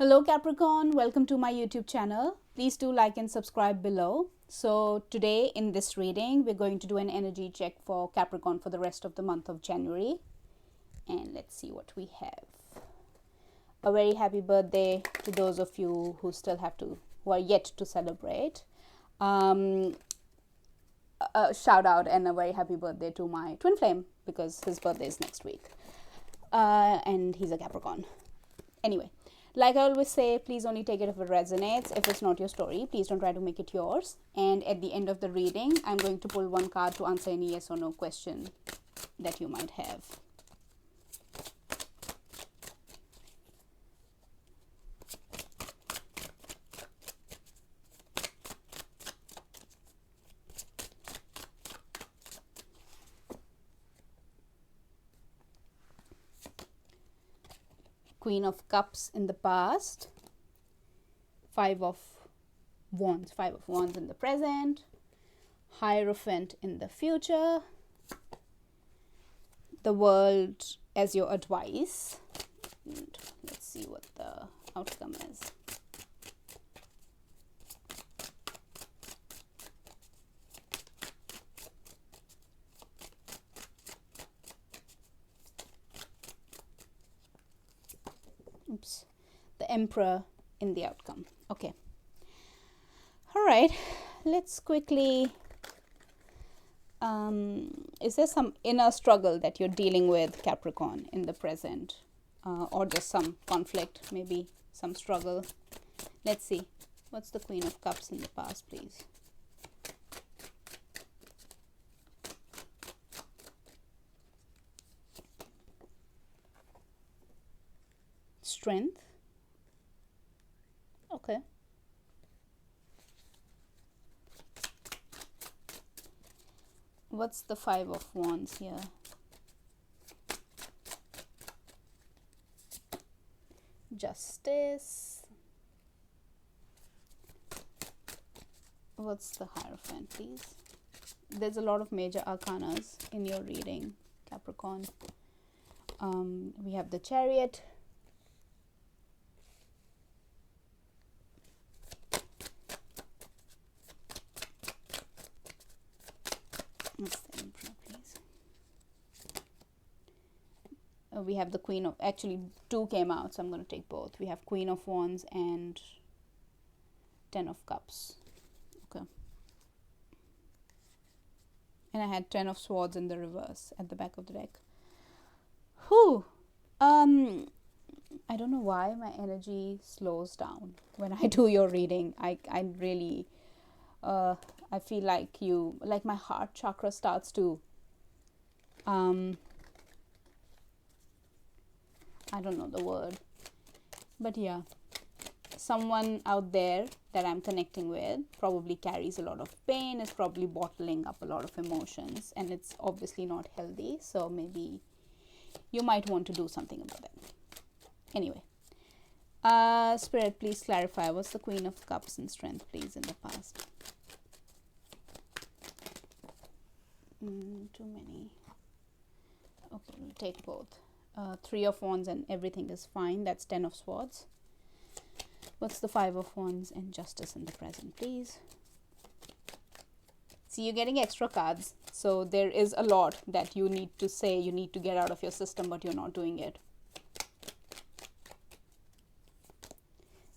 Hello Capricorn, welcome to my YouTube channel. Please do like and subscribe below. So today in this reading, we're going to do an energy check for Capricorn for the rest of the month of January. And let's see what we have. A very happy birthday to those of you who are yet to celebrate. A shout out and a very happy birthday to my Twinflame because his birthday is next week. And he's a Capricorn. Anyway. Like I always say, please only take it if it resonates. If it's not your story, please don't try to make it yours. And at the end of the reading, I'm going to pull one card to answer any yes or no question that you might have. Queen of Cups in the past, Five of Wands in the present, Hierophant in the future, the World as your advice, and let's see what the outcome is. Oops, the Emperor in the outcome. Okay. All right, let's quickly, is there some inner struggle that you're dealing with, Capricorn, in the present? Or just some conflict, maybe some struggle? Let's see. What's the Queen of Cups in the past, please? Strength. Okay. What's the Five of Wands here? Justice. What's the Hierophant, please? There's a lot of major arcanas in your reading, Capricorn. We have the Chariot. What's the Emperor, please? We have the Queen of, actually two came out, so I'm going to take both. We have Queen of Wands and Ten of Cups. Okay. And I had Ten of Swords in the reverse at the back of the deck. Whew. I don't know why my energy slows down when I do your reading. I really... I feel like my heart chakra starts to, I don't know the word, but yeah, someone out there that I'm connecting with probably carries a lot of pain, is probably bottling up a lot of emotions, and it's obviously not healthy, so maybe you might want to do something about that. Anyway, Spirit, please clarify, what's the Queen of Cups and Strength, please, in the past? Too many. Okay, we'll take both. Three of Wands and everything is fine. That's Ten of Swords. What's the Five of Wands and Justice in the present, please? See, you're getting extra cards. So there is a lot that you need to say, you need to get out of your system, but you're not doing it.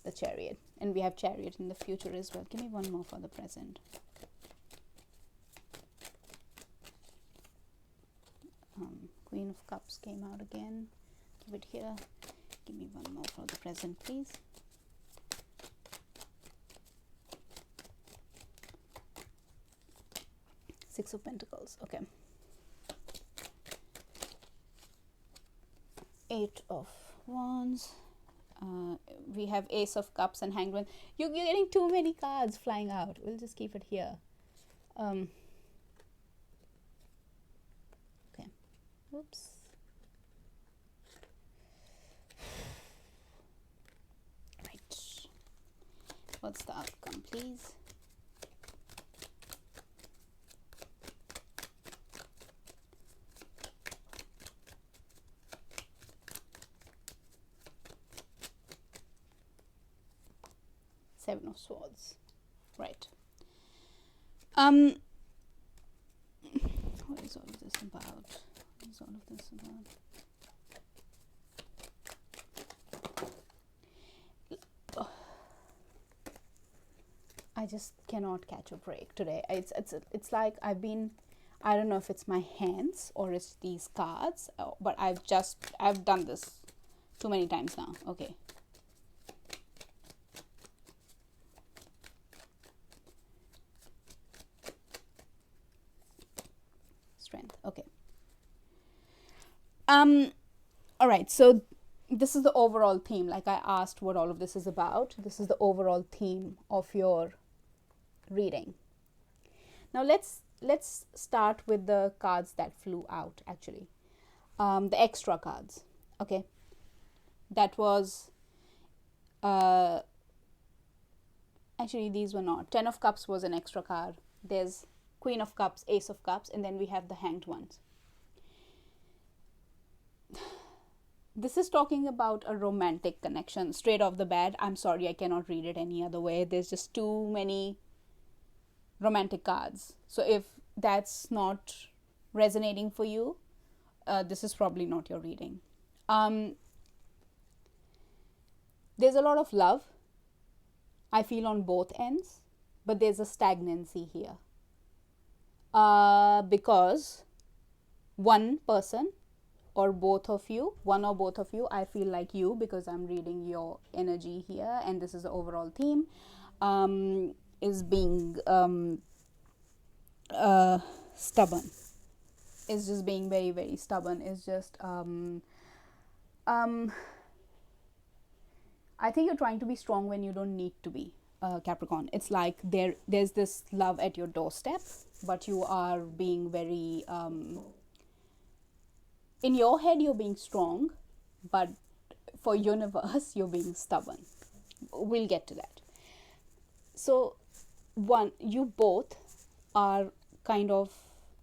The Chariot. And we have Chariot in the future as well. Give me one more for the present. Queen of Cups came out again. Give it here. Give me one more for the present, please. Six of Pentacles. Okay. Eight of Wands. We have Ace of Cups and Hanged Man. You're getting too many cards flying out. We'll just keep it here. Oops. Right. What's the outcome, please? Seven of Swords. Right. What is all of this about? What is all of this about? I just cannot catch a break today. It's like I've been, I don't know if it's my hands or it's these cards, but I've done this too many times now. Okay. Strength. Okay. All right. So this is the overall theme. Like I asked what all of this is about. This is the overall theme of your reading. Now let's start with the cards that flew out, actually. The extra cards. Okay. That was actually these were not. 10 of Cups was an extra card. There's Queen of Cups, Ace of Cups, and then we have the Hanged ones. This is talking about a romantic connection. Straight off the bat, I'm sorry, I cannot read it any other way. There's just too many romantic cards. So if that's not resonating for you, this is probably not your reading. There's a lot of love, I feel, on both ends, but there's a stagnancy here. Because one person or both of you, one or both of you, I feel like you, because I'm reading your energy here, and this is the overall theme, is being stubborn. Is just being very, very stubborn. Is just I think you're trying to be strong when you don't need to be, Capricorn. It's like there's this love at your doorstep, but you are being very in your head you're being strong, but for universe you're being stubborn. We'll get to that. So you both are kind of,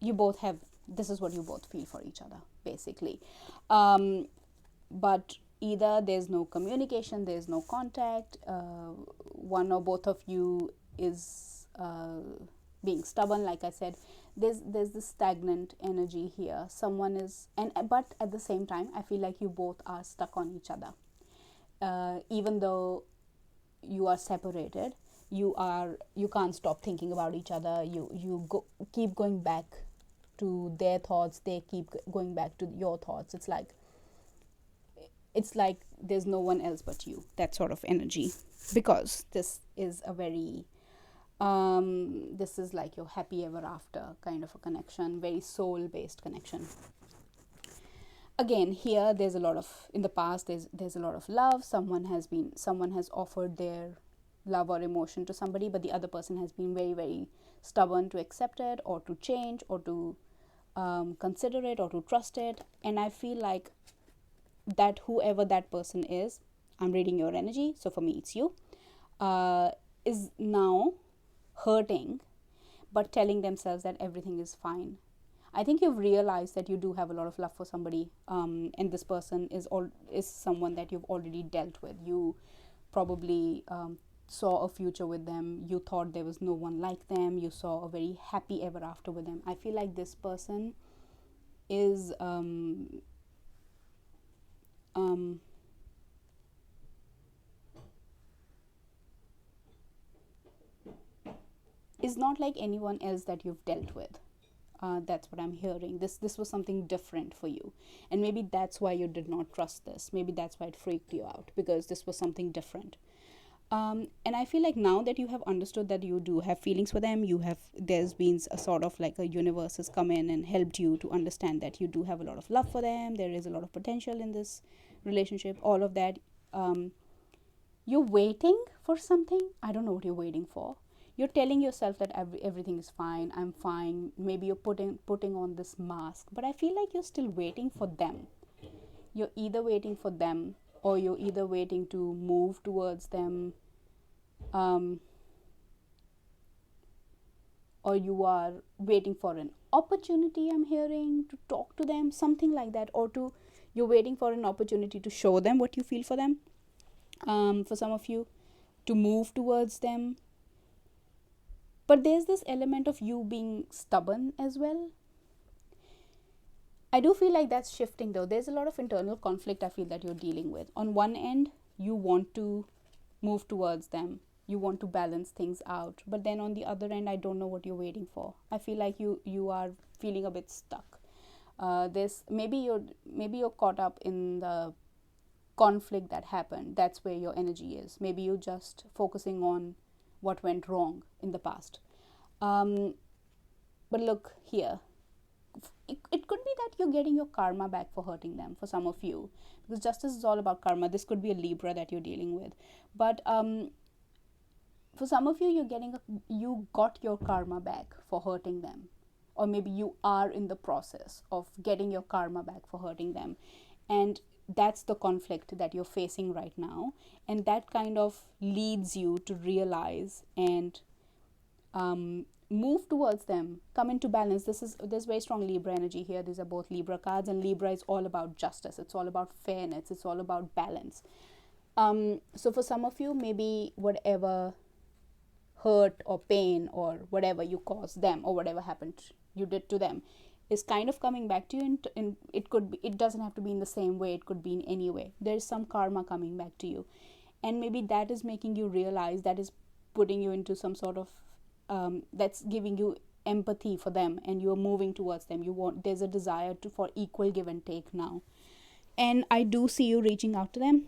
you both have, this is what you both feel for each other, basically. But either there's no communication, there's no contact, one or both of you is being stubborn. Like I said, there's this stagnant energy here. Someone is, but at the same time I feel like you both are stuck on each other. Even though you are separated, you can't stop thinking about each other. You keep going back to their thoughts, they keep going back to your thoughts. It's like there's no one else but you, that sort of energy, because this is a very this is like your happy ever after kind of a connection, very soul based connection. Again, here there's a lot of, in the past there's a lot of love. Someone has offered their love or emotion to somebody, but the other person has been very, very stubborn to accept it, or to change, or to consider it, or to trust it. And I feel like that whoever that person is, I'm reading your energy, so for me it's you, is now hurting but telling themselves that everything is fine. I think you've realized that you do have a lot of love for somebody, and this person is someone that you've already dealt with. You probably saw a future with them. You thought there was no one like them. You saw a very happy ever after with them. I feel like this person is is not like anyone else that you've dealt with. That's what I'm hearing. This was something different for you, and maybe that's why you did not trust this. Maybe that's why it freaked you out, because this was something different. And I feel like now that you have understood that you do have feelings for them, there's been a sort of like a universe has come in and helped you to understand that you do have a lot of love for them. There is a lot of potential in this relationship, all of that. You're waiting for something. I don't know what you're waiting for. You're telling yourself that everything is fine, I'm fine. Maybe you're putting on this mask, but I feel like you're still waiting for them. You're either waiting for them, or you're either waiting to move towards them, or you are waiting for an opportunity, I'm hearing, to talk to them, something like that, or you're waiting for an opportunity to show them what you feel for them. For some of you, to move towards them. But there's this element of you being stubborn as well. I do feel like that's shifting though. There's a lot of internal conflict I feel that you're dealing with. On one end, you want to move towards them. You want to balance things out. But then on the other end, I don't know what you're waiting for. I feel like you are feeling a bit stuck. There's maybe you're caught up in the conflict that happened. That's where your energy is. Maybe you're just focusing on what went wrong in the past. But look here, it could be that you're getting your karma back for hurting them, for some of you, because justice is all about karma. This could be a Libra that you're dealing with, but for some of you, you got your karma back for hurting them, or maybe you are in the process of getting your karma back for hurting them, and that's the conflict that you're facing right now, and that kind of leads you to realize and move towards them, come into balance. There's very strong Libra energy here. These are both Libra cards, and Libra is all about justice. It's all about fairness. It's all about balance. So for some of you, maybe whatever hurt or pain or whatever you caused them, or whatever happened you did to them, is kind of coming back to you, and it doesn't have to be in the same way. It could be in any way. There's some karma coming back to you, and maybe that is making you realize, that is putting you into some sort of that's giving you empathy for them, and you're moving towards them. There's a desire for equal give and take now, and I do see you reaching out to them.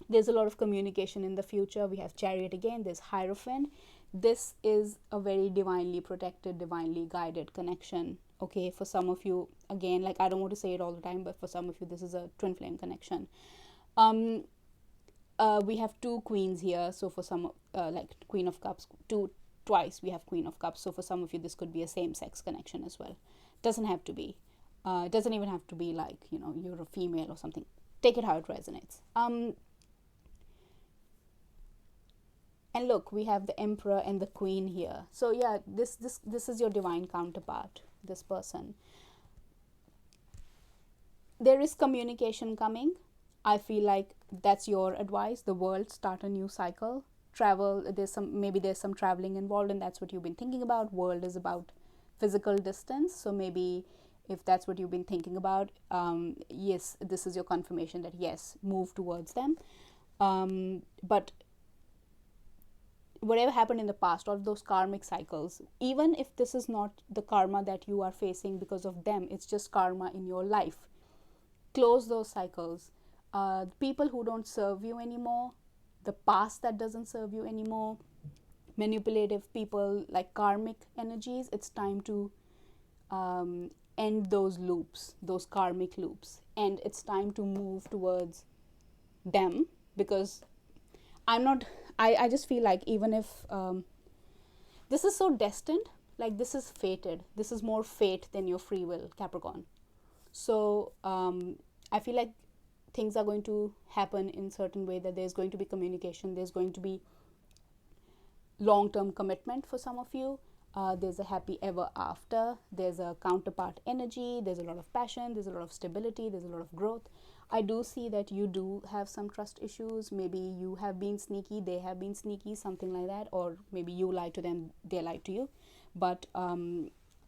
There's a lot of communication in the future. We have Chariot again. There's Hierophant. This is a very divinely protected, divinely guided connection. Okay, for some of you, again, like, I don't want to say it all the time, but for some of you, this is a twin flame connection. We have two queens here. So for some, like Queen of Cups, twice we have Queen of Cups. So for some of you, this could be a same-sex connection as well. Doesn't have to be. It doesn't even have to be like, you're a female or something. Take it how it resonates. And look, we have the Emperor and the Queen here. So yeah, this is your divine counterpart, this person. There is communication coming. I feel like that's your advice. The world, start a new cycle. Travel, there's some traveling involved, and that's what you've been thinking about. World is about physical distance. So maybe if that's what you've been thinking about, yes, this is your confirmation that yes, move towards them. But whatever happened in the past, all those karmic cycles, even if this is not the karma that you are facing because of them, it's just karma in your life. Close those cycles. People who don't serve you anymore, the past that doesn't serve you anymore, manipulative people, like karmic energies, it's time to end those loops, those karmic loops, and it's time to move towards them, because I just feel like, even if this is so destined, like this is fated, this is more fate than your free will, Capricorn. So I feel like things are going to happen in certain way, that there's going to be communication, there's going to be long-term commitment for some of you. There's a happy ever after, there's a counterpart energy, there's a lot of passion, there's a lot of stability, there's a lot of growth. I do see that you do have some trust issues. Maybe you have been sneaky, they have been sneaky, something like that, or maybe you lied to them, they lied to you. But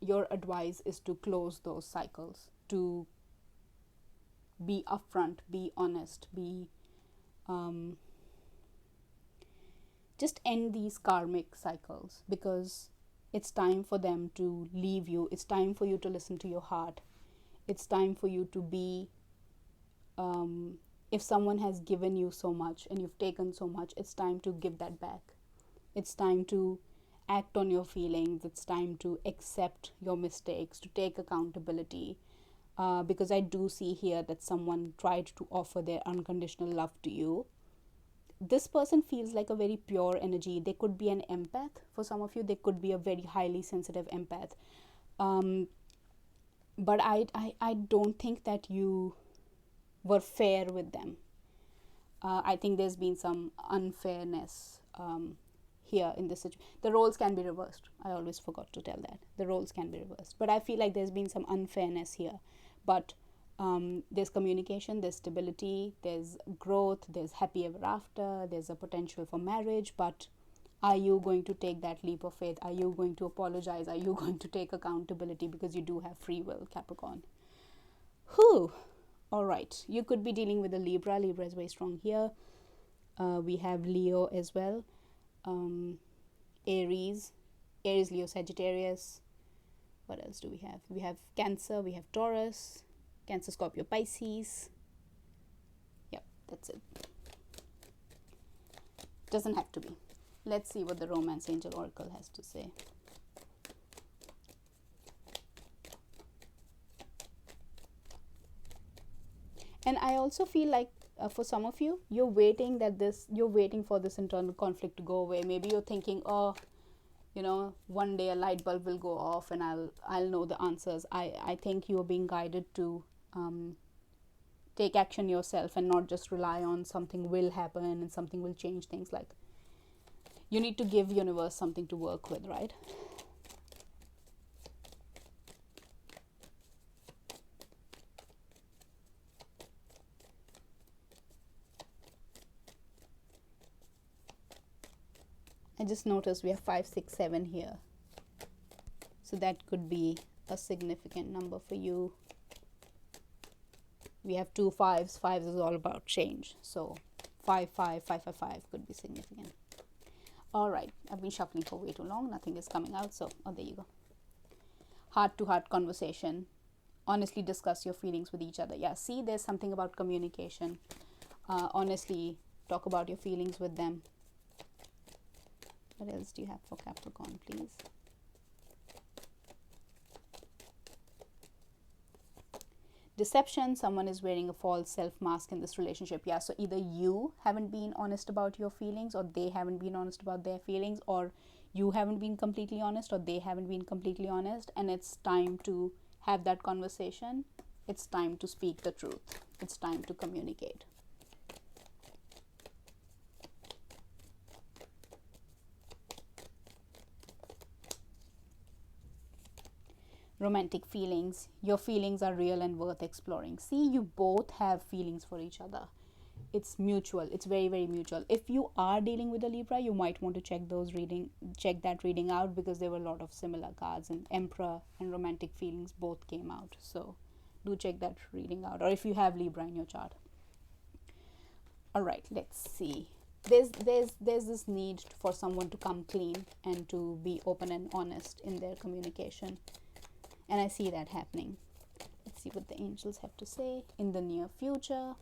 your advice is to close those cycles, to be upfront, be honest, just end these karmic cycles, because it's time for them to leave you. It's time for you to listen to your heart. It's time for you to be, if someone has given you so much and you've taken so much, it's time to give that back. It's time to act on your feelings. It's time to accept your mistakes, to take accountability. Because I do see here that someone tried to offer their unconditional love to you. This person feels like a very pure energy. They could be an empath. For some of you, they could be a very highly sensitive empath. But I don't think that you were fair with them. I think there's been some unfairness here in this situation. The roles can be reversed. I always forgot to tell that. The roles can be reversed. But I feel like there's been some unfairness here. But There's communication, there's stability, there's growth, there's happy ever after, there's a potential for marriage. But are you going to take that leap of faith? Are you going to apologize? Are you going to take accountability? Because you do have free will, Capricorn. Whew. All right. You could be dealing with a Libra. Libra is very strong here. We have Leo as well. Aries, Leo, Sagittarius. What else do we have? We have Cancer, we have Taurus, Cancer, Scorpio, Pisces. Yep, that's it. Doesn't have to be. Let's see what the Romance Angel Oracle has to say. And I also feel like for some of you, you're waiting for this internal conflict to go away. Maybe you're thinking, oh, one day a light bulb will go off and I'll know the answers. I think you're being guided to take action yourself and not just rely on something will happen and something will change things. Like, you need to give universe something to work with, right? I just noticed we have 5, 6, 7 here. So that could be a significant number for you. We have 2 5s. 5 is all about change. So 5, 5, 5, 5, 5 could be significant. All right. I've been shuffling for way too long. Nothing is coming out. So, there you go. Heart-to-heart conversation. Honestly discuss your feelings with each other. Yeah, see, there's something about communication. Honestly talk about your feelings with them. What else do you have for Capricorn, please? Deception. Someone is wearing a false self mask in this relationship. Yeah, so either you haven't been honest about your feelings, or they haven't been honest about their feelings, or you haven't been completely honest, or they haven't been completely honest. And it's time to have that conversation. It's time to speak the truth. It's time to communicate. Romantic feelings. Your feelings are real and worth exploring. See, you both have feelings for each other. It's mutual. It's very, very mutual. If you are dealing with a Libra, you might want to check that reading out, because there were a lot of similar cards, and Emperor and romantic feelings both came out. So do check that reading out, or if you have Libra in your chart. All right, let's see. There's this need for someone to come clean and to be open and honest in their communication. And I see that happening. Let's see what the angels have to say. In the near future.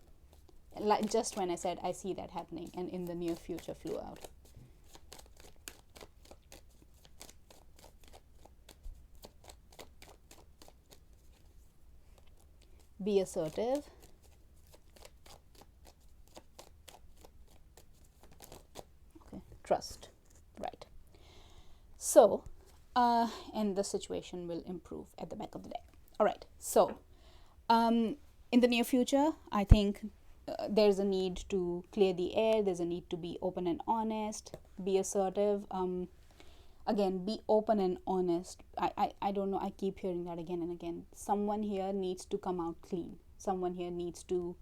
Like, just when I said I see that happening, and in the near future flew out. Be assertive. Okay, trust. Right. So, and the situation will improve at the back of the deck. All right. So, in the near future, I think there's a need to clear the air. There's a need to be open and honest. Be assertive. Again, be open and honest. I don't know. I keep hearing that again and again. Someone here needs to come out clean. Someone here needs to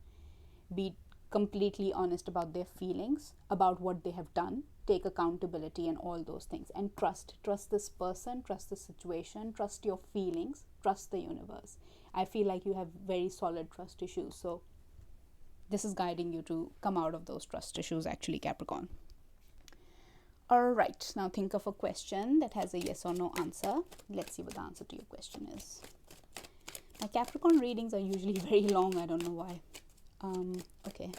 be completely honest about their feelings, about what they have done. Take accountability and all those things, and trust this person, trust the situation, trust your feelings, trust the universe. I feel like you have very solid trust issues, so this is guiding you to come out of those trust issues, actually, Capricorn. All right, now think of a question that has a yes or no answer. Let's see what the answer to your question is. My Capricorn readings are usually very long. I don't know why. Okay.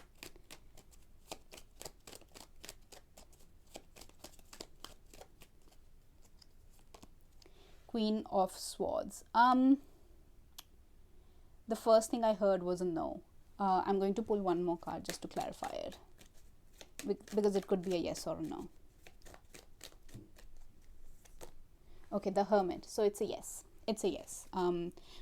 Queen of Swords. The first thing I heard was a no. I'm going to pull one more card just to clarify it, because it could be a yes or a no. Okay, the Hermit. So it's a yes. It's a yes.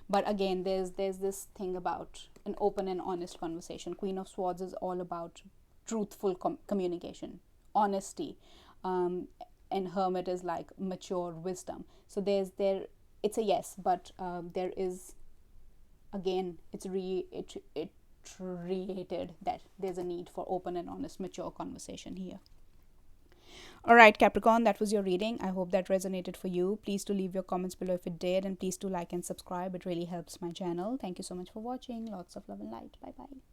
But again, there's this thing about an open and honest conversation. Queen of Swords is all about truthful communication, honesty. And Hermit is like mature wisdom. So it's a yes, but there is again, it reiterated that there's a need for open and honest, mature conversation here. All right, Capricorn, that was your reading. I hope that resonated for you. Please do leave your comments below if it did, and please do like and subscribe. It really helps my channel. Thank you so much for watching. Lots of love and light. Bye bye.